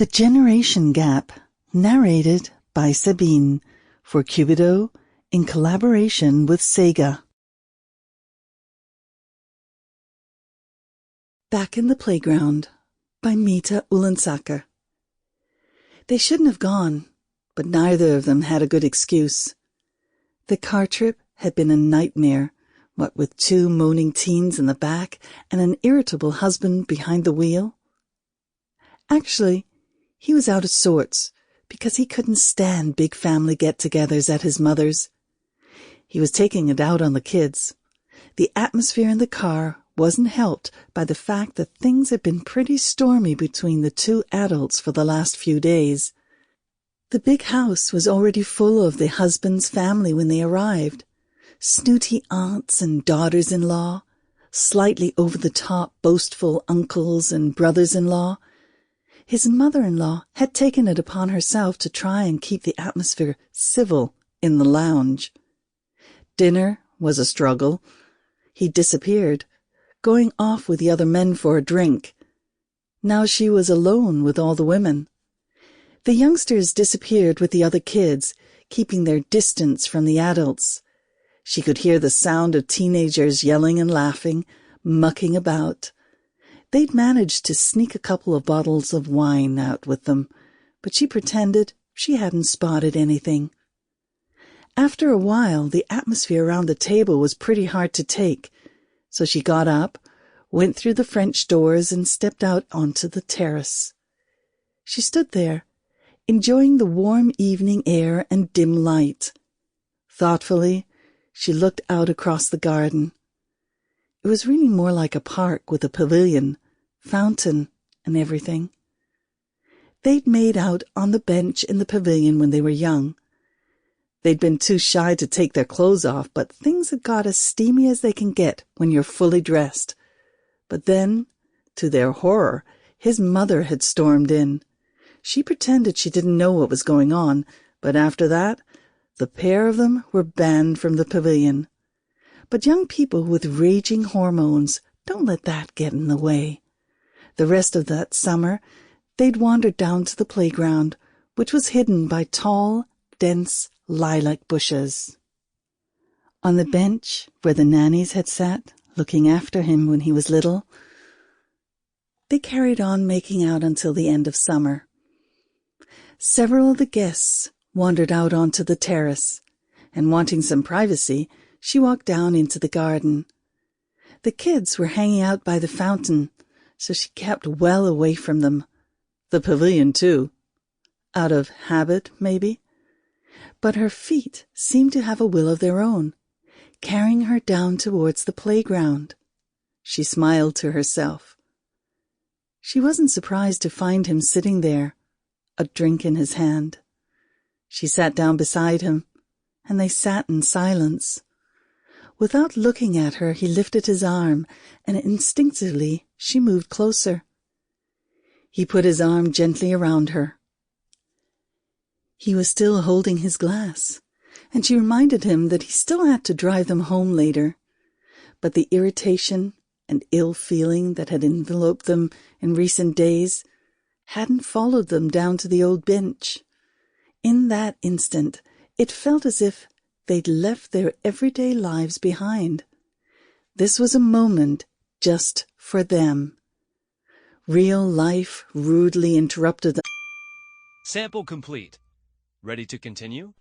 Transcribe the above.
The Generation Gap, narrated by Sabine, for Cupido, in collaboration with SAGA. Back in the Playground, by Ullensaker. They shouldn't have gone, but neither of them had a good excuse. The car trip had been a nightmare, what with 2 moaning teens in the back and an irritable husband behind the wheel. Actually, he was out of sorts because he couldn't stand big family get-togethers at his mother's. He was taking it out on the kids. The atmosphere in the car wasn't helped by the fact that things had been pretty stormy between the 2 adults for the last few days. The big house was already full of the husband's family when they arrived. Snooty aunts and daughters-in-law, slightly over-the-top boastful uncles and brothers-in-law. His mother-in-law had taken it upon herself to try and keep the atmosphere civil in the lounge. Dinner was a struggle. He disappeared, going off with the other men for a drink. Now she was alone with all the women. The youngsters disappeared with the other kids, keeping their distance from the adults. She could hear the sound of teenagers yelling and laughing, mucking about. They'd managed to sneak a couple of bottles of wine out with them, but she pretended she hadn't spotted anything. After a while, the atmosphere around the table was pretty hard to take, so she got up, went through the French doors and stepped out onto the terrace. She stood there, enjoying the warm evening air and dim light. Thoughtfully, she looked out across the garden. It was really more like a park with a pavilion, fountain, and everything. They'd made out on the bench in the pavilion when they were young. They'd been too shy to take their clothes off, but things had got as steamy as they can get when you're fully dressed. But then, to their horror, his mother had stormed in. She pretended she didn't know what was going on, but after that, the pair of them were banned from the pavilion. But young people with raging hormones don't let that get in the way. The rest of that summer, they'd wandered down to the playground, which was hidden by tall, dense lilac bushes. On the bench where the nannies had sat, looking after him when he was little, they carried on making out until the end of summer. Several of the guests wandered out onto the terrace, and wanting some privacy, she walked down into the garden. The kids were hanging out by the fountain, so she kept well away from them. The pavilion, too. Out of habit, maybe. But her feet seemed to have a will of their own, carrying her down towards the playground. She smiled to herself. She wasn't surprised to find him sitting there, a drink in his hand. She sat down beside him, and they sat in silence. Without looking at her, he lifted his arm, and instinctively she moved closer. He put his arm gently around her. He was still holding his glass, and she reminded him that he still had to drive them home later. But the irritation and ill feeling that had enveloped them in recent days hadn't followed them down to the old bench. In that instant, it felt as if they'd left their everyday lives behind. This was a moment just for them. Real life rudely interrupted them. Sample complete. Ready to continue?